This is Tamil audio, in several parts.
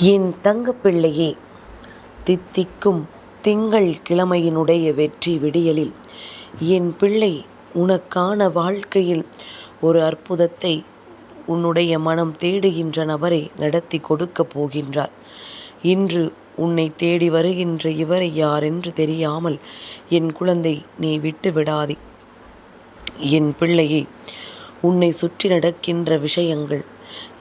என் தங்கப்பிள்ளையே, தித்திக்கும் திங்கள் கிழமையினுடைய வெற்றி விடியலில் என் பிள்ளை உனக்கான வாழ்க்கையில் ஒரு அற்புதத்தை உன்னுடைய மனம் தேடுகின்ற நபரை நடத்தி கொடுக்கப் போகின்றார். இன்று உன்னை தேடி வருகின்ற இவரை யாரென்று தெரியாமல் என் குழந்தை நீ விட்டு விடாதே. என் பிள்ளையே, உன்னை சுற்றி நடக்கின்ற விஷயங்கள்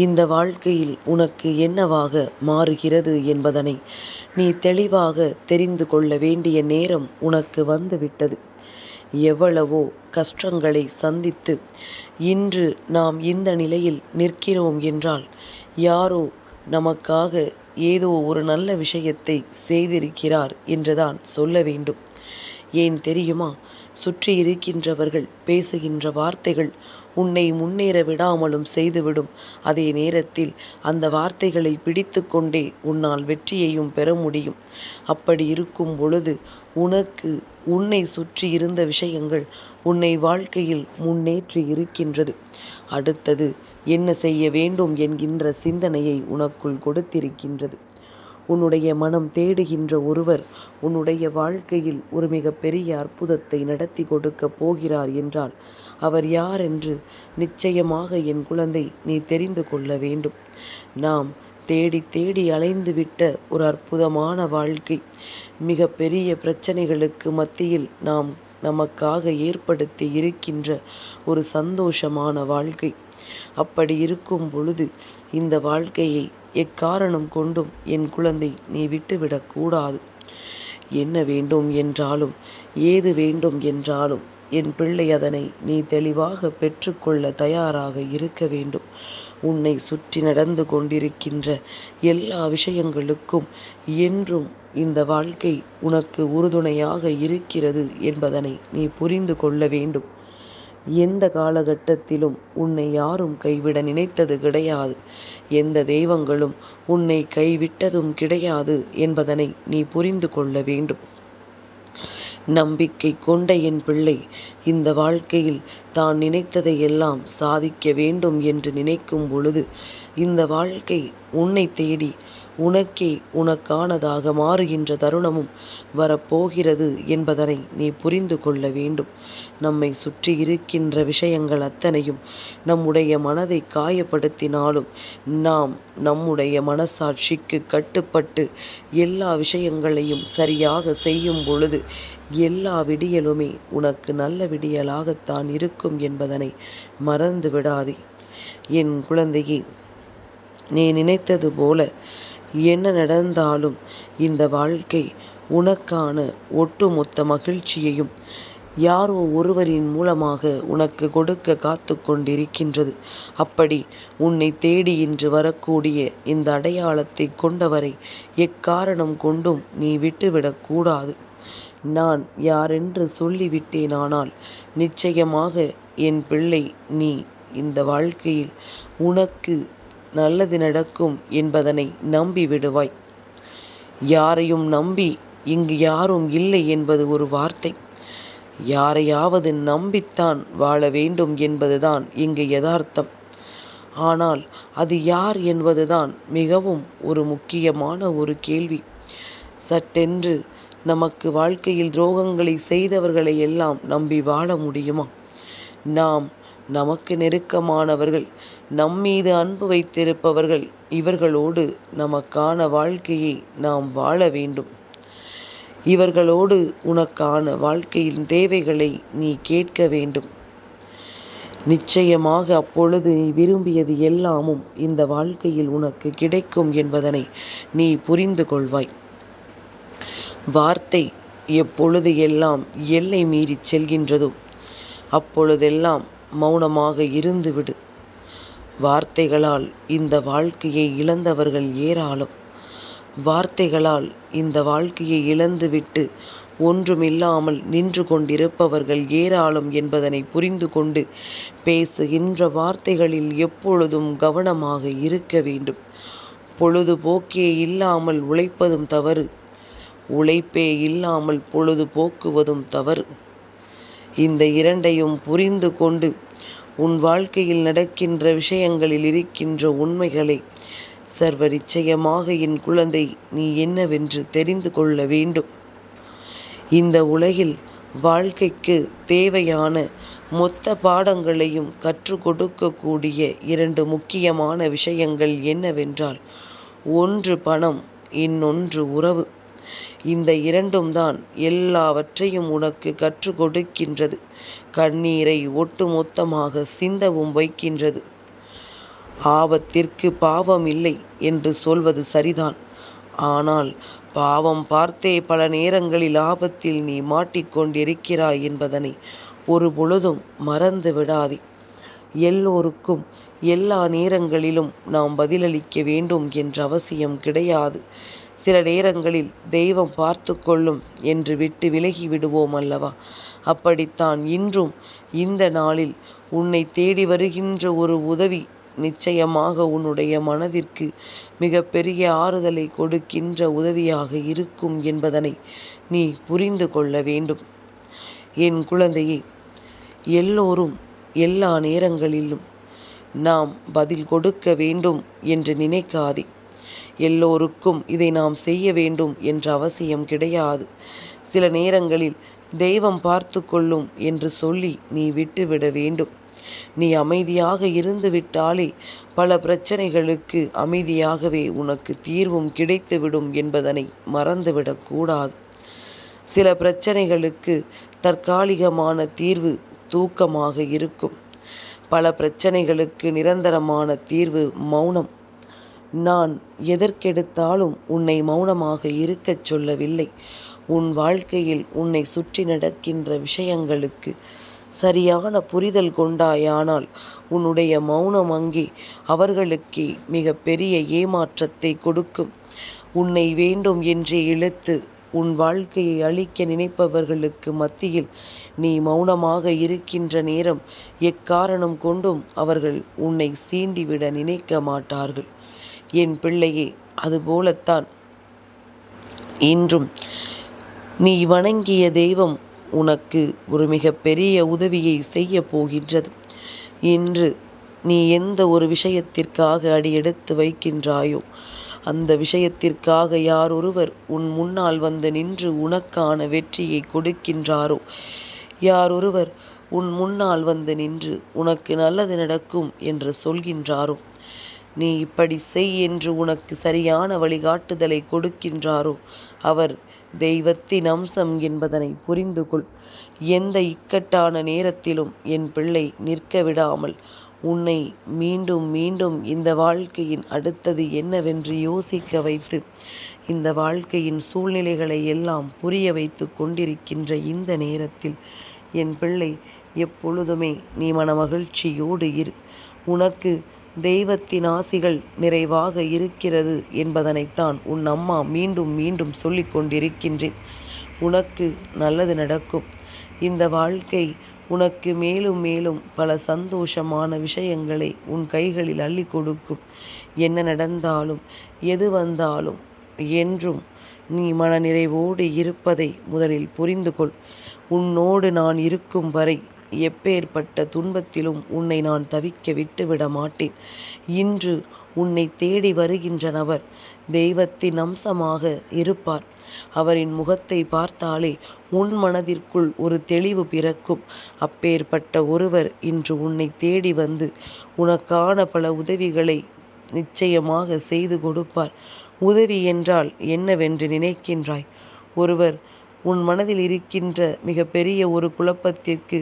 இந்த வாழ்க்கையில் உனக்கு என்னவாக மாறுகிறது என்பதனை நீ தெளிவாக தெரிந்து கொள்ள வேண்டிய நேரம் உனக்கு வந்துவிட்டது. எவ்வளவோ கஷ்டங்களை சந்தித்து இன்று நாம் இந்த நிலையில் நிற்கிறோம் என்றால் யாரோ நமக்காக ஏதோ ஒரு நல்ல விஷயத்தை செய்திருக்கிறார் என்றுதான் சொல்ல வேண்டும். ஏன் தெரியுமா? சுற்றி இருக்கின்றவர்கள் பேசுகின்ற வார்த்தைகள் உன்னை முன்னேற விடாமலும் செய்துவிடும். அதே நேரத்தில் அந்த வார்த்தைகளை பிடித்து கொண்டே உன்னால் வெற்றியையும் பெற முடியும். அப்படி இருக்கும் பொழுது உனக்கு உன்னை சுற்றி இருந்த விஷயங்கள் உன்னை வாழ்க்கையில் முன்னேற்றி இருக்கின்றது. அடுத்தது என்ன செய்ய வேண்டும் என்கின்ற சிந்தனையை உனக்குள் கொடுத்திருக்கின்றது. உன்னுடைய மனம் தேடுகின்ற ஒருவர் உன்னுடைய வாழ்க்கையில் ஒரு மிகப்பெரிய அற்புதத்தை நடத்தி கொடுக்க போகிறார் என்றால் அவர் யார் என்று நிச்சயமாக என் குழந்தை நீ தெரிந்து கொள்ள வேண்டும். நாம் தேடி தேடி அலைந்து விட்ட ஒரு அற்புதமான வாழ்க்கை, மிக பெரிய பிரச்சனைகளுக்கு மத்தியில் நாம் நமக்காக ஏற்படுத்தி இருக்கின்ற ஒரு சந்தோஷமான வாழ்க்கை. அப்படி இருக்கும் பொழுது இந்த வாழ்க்கையை எக்காரணம் கொண்டும் என் குழந்தை நீ விட்டுவிடக்கூடாது. என்ன வேண்டும் என்றாலும் ஏது வேண்டும் என்றாலும் என் பிள்ளை அதனை நீ தெளிவாக பெற்றுக்கொள்ள தயாராக இருக்க வேண்டும். உன்னை சுற்றி நடந்து கொண்டிருக்கின்ற எல்லா விஷயங்களுக்கும் என்றும் இந்த வாழ்க்கை உனக்கு உறுதுணையாக இருக்கிறது என்பதனை நீ புரிந்து கொள்ள வேண்டும். எந்த காலகட்டத்திலும் உன்னை யாரும் கைவிட நினைத்தது கிடையாது. எந்த தெய்வங்களும் உன்னை கைவிட்டதும் கிடையாது என்பதனை நீ புரிந்து கொள்ள வேண்டும். நம்பிக்கை கொண்ட என் பிள்ளை இந்த வாழ்க்கையில் தான் நினைத்ததை எல்லாம் சாதிக்க வேண்டும் என்று நினைக்கும் பொழுது இந்த வாழ்க்கை உன்னை தேடி உனக்கே உனக்கானதாக மாறுகின்ற தருணமும் வரப்போகிறது என்பதனை நீ புரிந்து கொள்ள வேண்டும். நம்மை சுற்றி இருக்கின்ற விஷயங்கள் அத்தனையும் நம்முடைய மனதை காயப்படுத்தினாலும் நாம் நம்முடைய மனசாட்சிக்கு கட்டுப்பட்டு எல்லா விஷயங்களையும் சரியாக செய்யும் பொழுது எல்லா விடியலுமே உனக்கு நல்ல விடியலாகத்தான் இருக்கும் என்பதனை மறந்து விடாதே. என் குழந்தையே, நீ நினைத்தது போல என்ன நடந்தாலும் இந்த வாழ்க்கை உனக்கான ஒட்டுமொத்த மகிழ்ச்சியையும் யாரோ ஒருவரின் மூலமாக உனக்கு கொடுக்க காத்து கொண்டிருக்கின்றது. அப்படி உன்னை தேடி இன்று வரக்கூடிய இந்த அடையாளத்தை கொண்டவரை எக்காரணம் கொண்டும் நீ விட்டுவிடக்கூடாது. நான் யாரென்று சொல்லிவிட்டேனானால் நிச்சயமாக என் பிள்ளை நீ இந்த வாழ்க்கையில் உனக்கு நல்லது நடக்கும் என்பதனை நம்பி விடுவாய். யாரையும் நம்பி இங்கு யாரும் இல்லை என்பது ஒரு வார்த்தை. யாரையாவது நம்பித்தான் வாழ வேண்டும் என்பதுதான் இங்கு யதார்த்தம். ஆனால் அது யார் என்பதுதான் மிகவும் ஒரு முக்கியமான ஒரு கேள்வி. சட்டென்று நமக்கு வாழ்க்கையில் துரோகங்களை செய்தவர்களை எல்லாம் நம்பி வாழ முடியுமா? நாம் நமக்கு நெருக்கமானவர்கள், நம்மீது அன்பு வைத்திருப்பவர்கள், இவர்களோடு நமக்கான வாழ்க்கையை நாம் வாழ வேண்டும். இவர்களோடு உனக்கான வாழ்க்கையின் தேவைகளை நீ கேட்க வேண்டும். நிச்சயமாக அப்பொழுது நீ விரும்பியது எல்லாமும் இந்த வாழ்க்கையில் உனக்கு கிடைக்கும் என்பதனை நீ புரிந்து கொள்வாய். வார்த்தை எப்பொழுது எல்லாம் எல்லை மீறி செல்கின்றதோ அப்பொழுதெல்லாம் மௌனமாக இருந்துவிடு. வார்த்தைகளால் இந்த வாழ்க்கையை இழந்தவர்கள் ஏராளம். வார்த்தைகளால் இந்த வாழ்க்கையை இழந்துவிட்டு ஒன்றுமில்லாமல் நின்று கொண்டிருப்பவர்கள் ஏராளம் என்பதனை புரிந்து கொண்டு பேசுகின்ற வார்த்தைகளில் எப்பொழுதும் கவனமாக இருக்க வேண்டும். பொழுதுபோக்கே இல்லாமல் உழைப்பதும் தவறு, உழைப்பே இல்லாமல் பொழுதுபோக்குவதும் தவறு. இந்த இரண்டையும் புரிந்து கொண்டு உன் வாழ்க்கையில் நடக்கின்ற விஷயங்களில் இருக்கின்ற உண்மைகளை சர்வ நிச்சயமாக என் குழந்தை, நீ என்னவென்று தெரிந்து கொள்ள வேண்டும். இந்த உலகில் வாழ்க்கைக்கு தேவையான மொத்த பாடங்களையும் கற்றுக் கொடுக்கக்கூடிய 2 முக்கியமான விஷயங்கள் என்னவென்றால், ஒன்று பணம், இன்னொன்று உறவு. இந்த 2ம் தான் எல்லாவற்றையும் உனக்கு கற்றுக் கொடுக்கின்றது. கண்ணீரை ஒட்டுமொத்தமாக சிந்தவும் வைக்கின்றது. ஆபத்திற்கு பாவம் இல்லை என்று சொல்வது சரிதான். ஆனால் பாவம் பார்த்தே பல நேரங்களில் ஆபத்தில் நீ மாட்டிக்கொண்டிருக்கிறாய் என்பதனை ஒரு பொழுதும் மறந்து விடாதே. எல்லோருக்கும் எல்லா நேரங்களிலும் நாம் பதிலளிக்க வேண்டும் என்ற அவசியம் கிடையாது. சில நேரங்களில் தெய்வம் பார்த்து கொள்ளும் என்று விட்டு விலகி விடுவோம் அல்லவா? அப்படித்தான் இன்றும் இந்த நாளில் உன்னை தேடி வருகின்ற ஒரு உதவி நிச்சயமாக உன்னுடைய மனதிற்கு மிக பெரிய ஆறுதலை கொடுக்கின்ற உதவியாக இருக்கும் என்பதனை நீ புரிந்து கொள்ள வேண்டும். என் குழந்தையே, எல்லோரும் எல்லா நேரங்களிலும் நாம் பதில் கொடுக்க வேண்டும் என்று நினைக்காதே. எல்லோருக்கும் இதை நாம் செய்ய வேண்டும் என்ற அவசியம் கிடையாது. சில நேரங்களில் தெய்வம் பார்த்து கொள்ளும் என்று சொல்லி நீ விட்டுவிட வேண்டும். நீ அமைதியாக இருந்து விட்டாலே பல பிரச்சனைகளுக்கு அமைதியாகவே உனக்கு தீர்வும் கிடைத்துவிடும் என்பதனை மறந்துவிடக்கூடாது. சில பிரச்சனைகளுக்கு தற்காலிகமான தீர்வு தூக்கமாக இருக்கும். பல பிரச்சனைகளுக்கு நிரந்தரமான தீர்வு மௌனம். நான் எதற்கெடுத்தாலும் உன்னை மௌனமாக இருக்கச் சொல்லவில்லை. உன் வாழ்க்கையில் உன்னை சுற்றி நடக்கின்ற விஷயங்களுக்கு சரியான புரிதல் கொண்டாயானால் உன்னுடைய மௌனம் அங்கே அவர்களுக்கே மிக பெரிய ஏமாற்றத்தை கொடுக்கும். உன்னை வேண்டும் என்றே இழுத்து உன் வாழ்க்கையை அழிக்க நினைப்பவர்களுக்கு மத்தியில் நீ மௌனமாக இருக்கின்ற நேரம் எக்காரணம் கொண்டும் அவர்கள் உன்னை சீண்டிவிட நினைக்க மாட்டார்கள். என் பிள்ளையே, அதுபோலத்தான் இன்றும் நீ வணங்கிய தெய்வம் உனக்கு ஒரு மிக பெரிய உதவியை செய்ய போகின்றது. இன்று நீ எந்த ஒரு விஷயத்திற்காக அடியெடுத்து வைக்கின்றாயோ அந்த விஷயத்திற்காக யாரொருவர் உன் முன்னால் வந்து நின்று உனக்கான வெற்றியை கொடுக்கின்றாரோ, யாரொருவர் உன் முன்னால் வந்து நின்று உனக்கு நல்லது நடக்கும் என்று சொல்கின்றாரோ, நீ இப்படி செய் என்று உனக்கு சரியான வழிகாட்டுதலை கொடுக்கின்றாரோ, அவர் தெய்வத்தின் அம்சம் என்பதனை புரிந்து கொள். எந்த இக்கட்டான நேரத்திலும் என் பிள்ளை நிற்க விடாமல் உன்னை மீண்டும் மீண்டும் இந்த வாழ்க்கையின் அடுத்தது என்னவென்று யோசிக்க வைத்து இந்த வாழ்க்கையின் சூழ்நிலைகளை எல்லாம் புரிய வைத்து கொண்டிருக்கின்ற இந்த நேரத்தில் என் பிள்ளை, எப்பொழுதுமே நீ மனமகிழ்ச்சியோடு இரு. உனக்கு தெய்வத்தின் ஆசிகள் நிறைவாக இருக்கிறது என்பதனைத்தான் உன் அம்மா மீண்டும் மீண்டும் சொல்லிக் கொண்டிருக்கின்றேன். உனக்கு நல்லது நடக்கும். இந்த வாழ்க்கை உனக்கு மேலும் மேலும் பல சந்தோஷமான விஷயங்களை உன் கைகளில் அள்ளி கொடுக்கும். என்ன நடந்தாலும் எது வந்தாலும் என்றும் நீ மனநிறைவோடு இருப்பதை முதலில் புரிந்து கொள். உன்னோடு நான் இருக்கும் வரை எப்பேற்பட்ட துன்பத்திலும் உன்னை நான் தவிக்க விட்டுவிட மாட்டேன். இன்று உன்னை தேடி வருகின்ற நபர் தெய்வத்தின் அம்சமாக இருப்பார். அவரின் முகத்தை பார்த்தாலே உன் மனதிற்குள் ஒரு தெளிவு பிறக்கும். அப்பேற்பட்ட ஒருவர் இன்று உன்னை தேடி வந்து உனக்கான பல உதவிகளை நிச்சயமாக செய்து கொடுப்பார். உதவி என்றால் என்னவென்று நினைக்கின்றாய்? ஒருவர் உன் மனதில் இருக்கின்ற மிக பெரிய ஒரு குழப்பத்திற்கு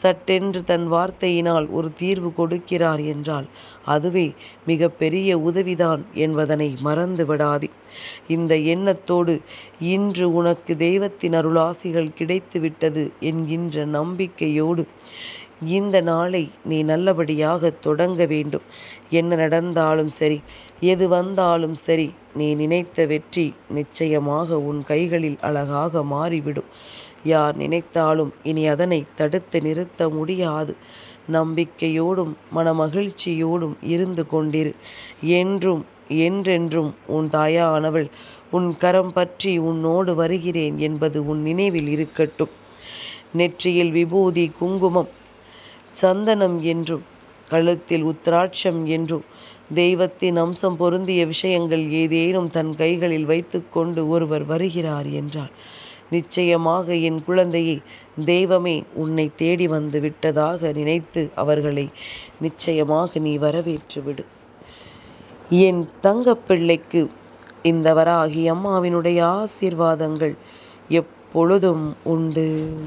சட்டென்று தன் வார்த்தையினால் ஒரு தீர்வு கொடுக்கிறார் என்றால் அதுவே மிக பெரிய உதவிதான் என்பதனை மறந்து விடாதே. இந்த எண்ணத்தோடு இன்று உனக்கு தெய்வத்தின் அருளாசிகள் கிடைத்துவிட்டது என்கின்ற நம்பிக்கையோடு இந்த நாளை நீ நல்லபடியாக தொடங்க வேண்டும். என்ன நடந்தாலும் சரி, எது வந்தாலும் சரி, நீ நினைத்த வெற்றி நிச்சயமாக உன் கைகளில் அழகாக மாறிவிடும். யார் நினைத்தாலும் இனி அதனை தடுத்து நிறுத்த முடியாது. நம்பிக்கையோடும் மனமகிழ்ச்சியோடும் இருந்து கொண்டிரு. என்றும் என்றென்றும் உன் தாயானவள் உன் கரம் பற்றி உன்னோடு வருகிறேன் என்பது உன் நினைவில் இருக்கட்டும். நெற்றியில் விபூதி, குங்குமம், சந்தனம் என்றும் கழுத்தில் உத்திராட்சம் என்றும் தெய்வத்தின் அம்சம் பொருந்திய விஷயங்கள் ஏதேனும் தன் கைகளில் வைத்துக்கொண்டு ஒருவர் வருகிறார் என்றால் நிச்சயமாக என் குழந்தையை தெய்வமே உன்னை தேடி வந்து விட்டதாக நினைத்து அவர்களை நிச்சயமாக நீ வரவேற்று விடு. என் தங்கப்பிள்ளைக்கு இந்த வராகி அம்மாவினுடைய ஆசீர்வாதங்கள் எப்பொழுதும் உண்டு.